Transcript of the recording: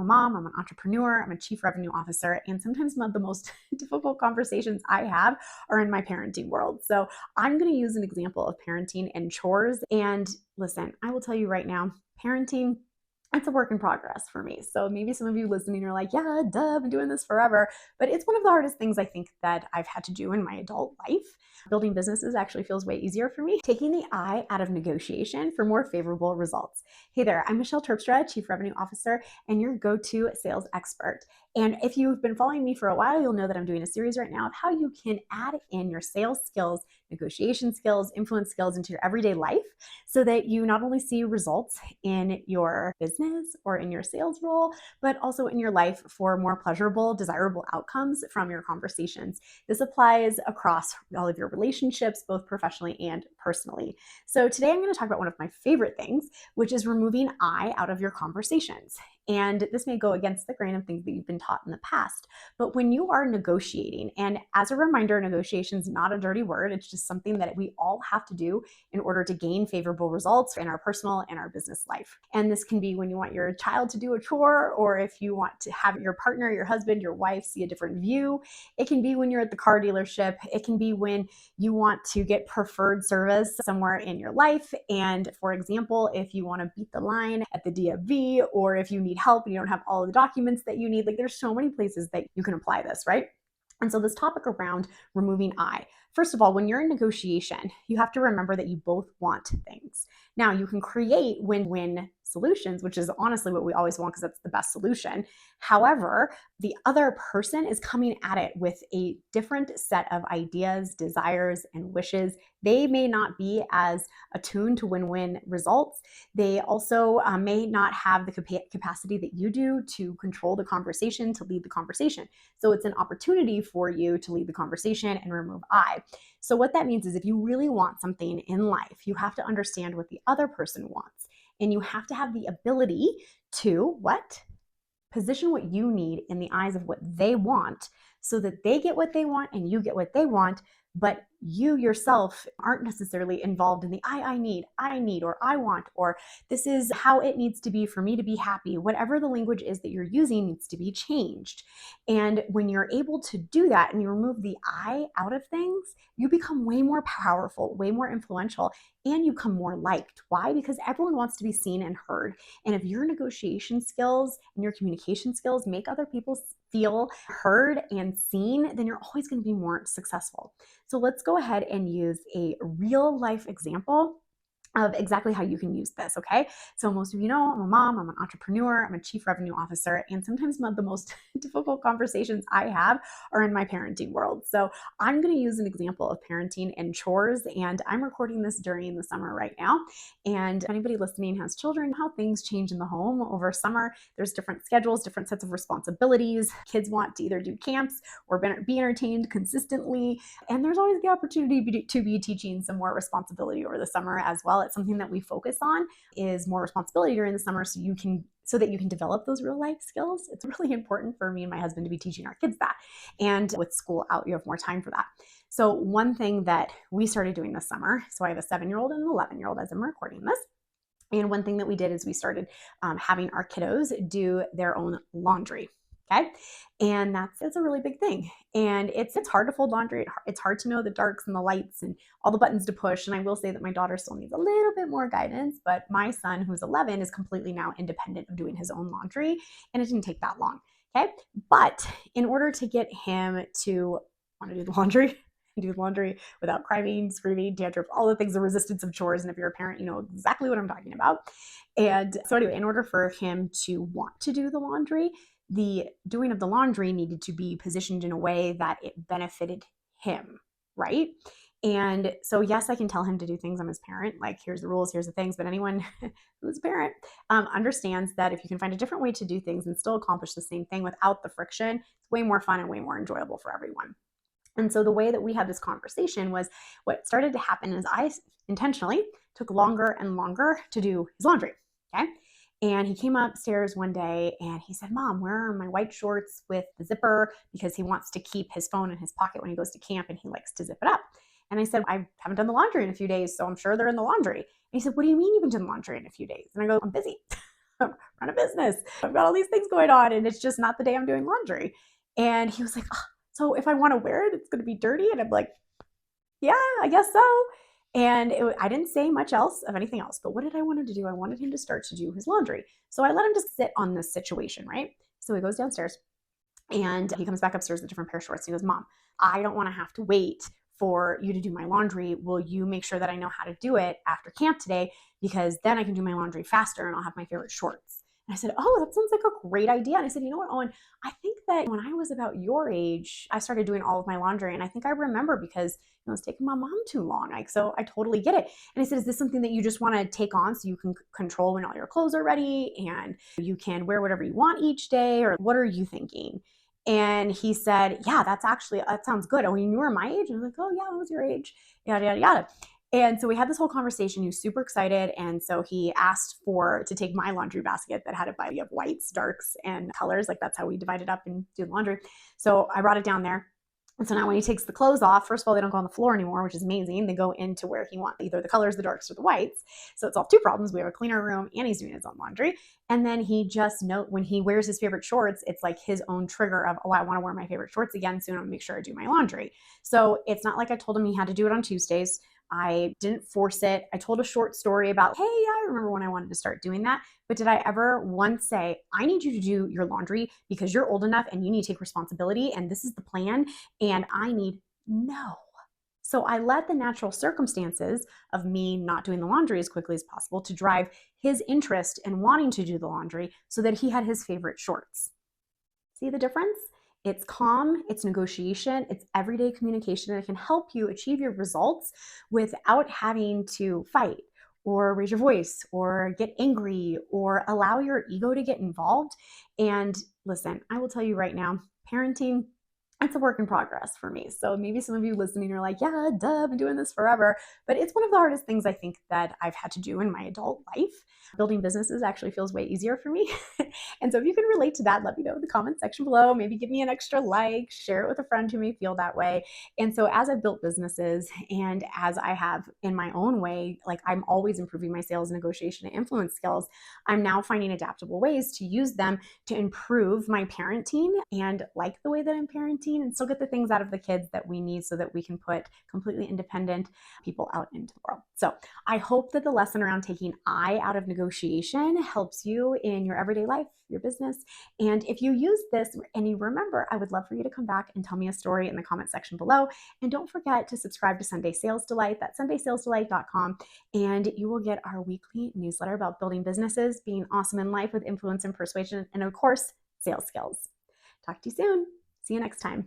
a mom, I'm an entrepreneur, I'm a chief revenue officer, and sometimes the most difficult conversations I have are in my parenting world. So I'm going to use an example of parenting and chores. And listen, I will tell you right now, parenting, it's a work in progress for me. So maybe some of you listening are like, yeah, duh, I've been doing this forever. But it's one of the hardest things I think that I've had to do in my adult life. Building businesses actually feels way easier for me. Taking the I out of negotiation for more favorable results. Hey there, I'm Michelle Terpstra, Chief Revenue Officer, and your go-to sales expert. And if you've been following me for a while, you'll know that I'm doing a series right now of how you can add in your sales skills, negotiation skills, influence skills into your everyday life so that you not only see results in your business or in your sales role, but also in your life for more pleasurable, desirable outcomes from your conversations. This applies across all of your relationships, both professionally and personally. So today I'm going to talk about one of my favorite things, which is removing I out of your conversations. And this may go against the grain of things that you've been taught in the past. But when you are negotiating, and as a reminder, negotiation is not a dirty word, it's just something that we all have to do in order to gain favorable results in our personal and our business life. And this can be when you want your child to do a chore, or if you want to have your partner, your husband, your wife see a different view. It can be when you're at the car dealership. It can be when you want to get preferred service somewhere in your life. And for example, if you want to beat the line at the DMV, or if you need help and you don't have all of the documents that you need, like there's so many places that you can apply this, right? And so this topic around removing I. First of all, when you're in negotiation, you have to remember that you both want things. Now, you can create win-win solutions, which is honestly what we always want because that's the best solution. However, the other person is coming at it with a different set of ideas, desires, and wishes. They may not be as attuned to win-win results. They also may not have the capacity that you do to control the conversation, to lead the conversation. So it's an opportunity for you to lead the conversation and remove I. So what that means is if you really want something in life, you have to understand what the other person wants. And you have to have the ability to what? Position what you need in the eyes of what they want so that they get what they want and you get what they want, but you yourself aren't necessarily involved in the I need, or I want, or this is how it needs to be for me to be happy. Whatever the language is that you're using needs to be changed. And when you're able to do that and you remove the I out of things, you become way more powerful, way more influential, and you become more liked. Why? Because everyone wants to be seen and heard. And if your negotiation skills and your communication skills make other people feel heard and seen, then you're always going to be more successful. So let's go ahead and use a real life example of exactly how you can use this, okay? So most of you know I'm a mom, I'm an entrepreneur, I'm a chief revenue officer, and sometimes the most difficult conversations I have are in my parenting world. So I'm gonna use an example of parenting and chores, and I'm recording this during the summer right now. And if anybody listening has children, how things change in the home over summer. There's different schedules, different sets of responsibilities. Kids want to either do camps or be entertained consistently. And there's always the opportunity to be teaching some more responsibility over the summer as well. It's something that we focus on is more responsibility during the summer so that you can develop those real life skills. It's really important for me and my husband to be teaching our kids that. And with school out, you have more time for that. So one thing that we started doing this summer, so I have a 7-year-old and an 11-year-old as I'm recording this. And one thing that we did is we started having our kiddos do their own laundry. Okay. And that's a really big thing. And it's hard to fold laundry. It's hard to know the darks and the lights and all the buttons to push. And I will say that my daughter still needs a little bit more guidance, but my son, who's 11, is completely now independent of doing his own laundry. And it didn't take that long. Okay. But in order to get him to want to do the laundry, do laundry without crying, screaming, tantrum, all the things, the resistance of chores. And if you're a parent, you know exactly what I'm talking about. And so anyway, in order for him to want to do the laundry, the doing of the laundry needed to be positioned in a way that it benefited him, right? And so, yes, I can tell him to do things. I'm his parent, like here's the rules, here's the things, but anyone who's a parent understands that if you can find a different way to do things and still accomplish the same thing without the friction, it's way more fun and way more enjoyable for everyone. And so the way that we had this conversation was what started to happen is I intentionally took longer and longer to do his laundry, okay? And he came upstairs one day and he said, Mom, where are my white shorts with the zipper? Because he wants to keep his phone in his pocket when he goes to camp and he likes to zip it up. And I said, I haven't done the laundry in a few days, so I'm sure they're in the laundry. And he said, what do you mean you haven't done laundry in a few days? And I go, I'm busy. run a business. I've got all these things going on and it's just not the day I'm doing laundry. And he was like, oh, so if I want to wear it, it's going to be dirty. And I'm like, yeah, I guess so. And I didn't say much else of anything else. But what did I want him to do? I wanted him to start to do his laundry. So I let him just sit on this situation, right? So he goes downstairs and he comes back upstairs with a different pair of shorts. He goes, Mom, I don't want to have to wait for you to do my laundry. Will you make sure that I know how to do it after camp today? Because then I can do my laundry faster and I'll have my favorite shorts. And I said, oh, that sounds like a great idea. And I said, you know what, Owen, I think that when I was about your age, I started doing all of my laundry. And I think I remember because it was taking my mom too long. So I totally get it. And I said, is this something that you just want to take on so you can control when all your clothes are ready and you can wear whatever you want each day? Or what are you thinking? And he said, yeah, that sounds good. Oh, when you were my age? And I was like, oh yeah, I was your age, yada, yada, yada. And so we had this whole conversation. He was super excited. And so he asked to take my laundry basket that had a variety of whites, darks, and colors. Like that's how we divide it up and do the laundry. So I brought it down there. And so now when he takes the clothes off, first of all, they don't go on the floor anymore, which is amazing. They go into where he wants, either the colors, the darks, or the whites. So it's solved two problems. We have a cleaner room and he's doing his own laundry. And then he just when he wears his favorite shorts, it's like his own trigger of, oh, I want to wear my favorite shorts again soon. I'll make sure I do my laundry. So it's not like I told him he had to do it on Tuesdays. I didn't force it. I told a short story about, hey, I remember when I wanted to start doing that. But did I ever once say, I need you to do your laundry because you're old enough and you need to take responsibility and this is the plan and I need no. So I let the natural circumstances of me not doing the laundry as quickly as possible to drive his interest in wanting to do the laundry so that he had his favorite shorts. See the difference? It's calm, it's negotiation, it's everyday communication, and it can help you achieve your results without having to fight or raise your voice or get angry or allow your ego to get involved. And listen, I will tell you right now, parenting, it's a work in progress for me. So maybe some of you listening are like, yeah, duh, I've been doing this forever. But it's one of the hardest things I think that I've had to do in my adult life. Building businesses actually feels way easier for me. And so if you can relate to that, let me know in the comment section below. Maybe give me an extra like, share it with a friend who may feel that way. And so as I've built businesses and as I have in my own way, like I'm always improving my sales, negotiation, and influence skills, I'm now finding adaptable ways to use them to improve my parenting and like the way that I'm parenting and still get the things out of the kids that we need so that we can put completely independent people out into the world. So I hope that the lesson around taking I out of negotiation helps you in your everyday life, your business. And if you use this and you remember, I would love for you to come back and tell me a story in the comment section below. And don't forget to subscribe to Sunday Sales Delight. That's sundaysalesdelight.com. And you will get our weekly newsletter about building businesses, being awesome in life with influence and persuasion, and of course, sales skills. Talk to you soon. See you next time.